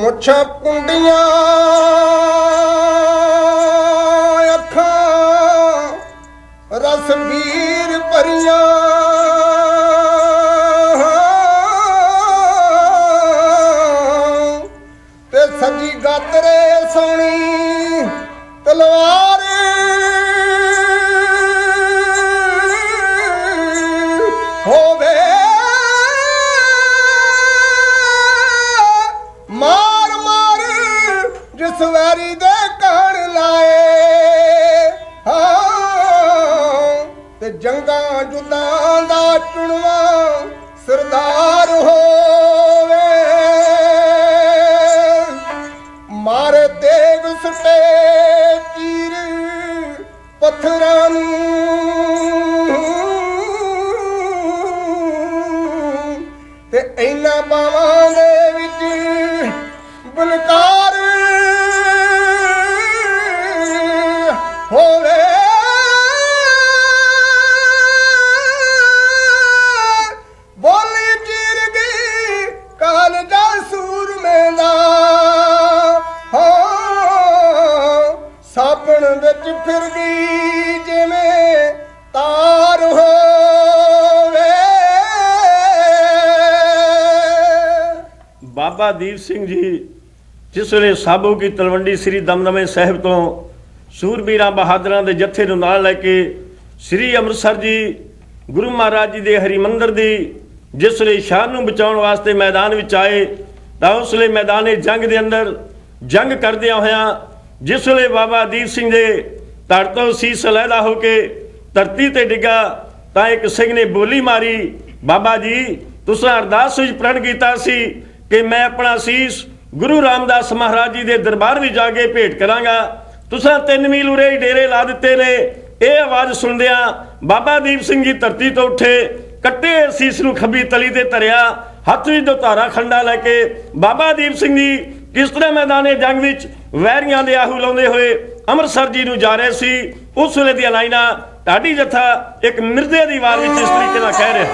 ਮੁੱਛਾਂ ਕੁੰਡੀਆਂ ਅੱਖਾਂ ਰਸ ਵੀਰ ਭਰੀਆਂ ਤੇ ਸੱਜੀ ਗਾਤਰੇ ਸੋਹਣੀ ਤਲਵਾਰ ਹੋਵੇ ਮਾਰ ਮਾਰ ਜਿਸ ਵਾਰੀ ਦੇ ਕਣ ਲਾਏ ਹਾਂ ਤੇ ਜੰਗਾਂ ਜੁੱਦਾਂ ਦਾ ਚੁਣਵਾ ਸਰਦਾਰ ਹੋਵੇ ਮਾਰੇ ਤੇਗ ਸੁੱਟੇ ਚੀਰ ਪੱਥਰਾਂ ਨੂੰ ਤੇ ਇਹਨਾਂ ਬਾਵਾਂ ਦੇ ਵਿੱਚ ਬਲਕਾਰ ਹੋਵੇ ਬੋਲੀ ਚੀਰ ਗਈ ਕਾਲਜਾ ਸੂਰਮੇ ਦਾ ਹਾਂ ਸਾਬਣ ਵਿੱਚ ਫਿਰ ਗਈ ਜਿਵੇਂ ਤਾਰ ਹੋਵੇ। ਬਾਬਾ ਦੀਪ ਸਿੰਘ ਜੀ ਜਿਸ ਵੇਲੇ ਸਾਬੋ ਕੀ ਤਲਵੰਡੀ ਸ੍ਰੀ ਦਮਦਮੇ ਸਾਹਿਬ ਤੋਂ ਸੂਰਬੀਰਾਂ ਬਹਾਦਰਾਂ ਦੇ ਜੱਥੇ ਨੂੰ ਨਾਲ ਲੈ ਕੇ ਸ੍ਰੀ ਅੰਮ੍ਰਿਤਸਰ ਜੀ ਗੁਰੂ ਮਹਾਰਾਜ ਜੀ ਦੇ ਹਰਿਮੰਦਰ ਦੀ ਜਿਸ ਵੇਲੇ ਸ਼ਾਨ ਨੂੰ ਬਚਾਉਣ ਵਾਸਤੇ ਮੈਦਾਨ ਵਿੱਚ ਆਏ ਤਾਂ ਉਸ ਵੇਲੇ ਮੈਦਾਨੇ ਜੰਗ ਦੇ ਅੰਦਰ ਜੰਗ ਕਰਦਿਆਂ ਹੋਇਆਂ ਜਿਸ ਵੇਲੇ ਬਾਬਾ ਦੀਪ ਸਿੰਘ ਦੇ ਧੜ ਤੋਂ ਸੀਸ ਅਲੱਗਾ ਹੋ ਕੇ ਧਰਤੀ ਤੇ ਡਿੱਗਾ ਤਾਂ ਇੱਕ ਸਿੰਘ ਨੇ ਬੋਲੀ ਮਾਰੀ, ਬਾਬਾ ਜੀ ਤੁਸੀਂ ਅਰਦਾਸ ਵਿੱਚ ਪ੍ਰਣ ਕੀਤਾ ਸੀ ਕਿ ਮੈਂ ਆਪਣਾ ਸੀਸ ਗੁਰੂ ਰਾਮਦਾਸ ਮਹਾਰਾਜ ਜੀ ਦੇ ਦਰਬਾਰ ਵਿੱਚ ਜਾ ਕੇ ਭੇਟ ਕਰਾਂਗਾ, ਤੁਸਾਂ 3 ਮੀਲ ਉਰੇ ਹੀ ਡੇਰੇ ਲਾ ਦਿੱਤੇ ਨੇ। ਇਹ ਆਵਾਜ਼ ਸੁਣਦਿਆਂ ਬਾਬਾ ਦੀਪ ਸਿੰਘ ਜੀ ਧਰਤੀ ਤੋਂ ਉੱਠੇ, ਕੱਟੇ ਸੀਸ ਨੂੰ ਖੱਬੀ ਤਲੀ ਤੇ ਧਰਿਆ, ਹੱਥ ਵਿੱਚ ਧਾਰਾ ਖੰਡਾ ਲੈ ਕੇ ਬਾਬਾ ਦੀਪ ਸਿੰਘ ਜੀ ਕਿਸ ਤਰ੍ਹਾਂ ਮੈਦਾਨੇ ਜੰਗ ਵਿੱਚ ਵੈਰੀਆਂ ਦੇ ਆਹੂ ਲਾਉਂਦੇ ਹੋਏ ਅੰਮ੍ਰਿਤਸਰ ਜੀ ਨੂੰ ਜਾ ਰਹੇ ਸੀ। ਉਸ ਵੇਲੇ ਦੀਆਂ ਲਾਈਨਾਂ ਢਾਡੀ ਜੱਥਾ ਇੱਕ ਮਿਰਜ਼ੇ ਦੀ ਆਵਾਜ਼ ਵਿੱਚ ਇਸ ਤਰੀਕੇ ਨਾਲ ਕਹਿ ਰਿਹਾ।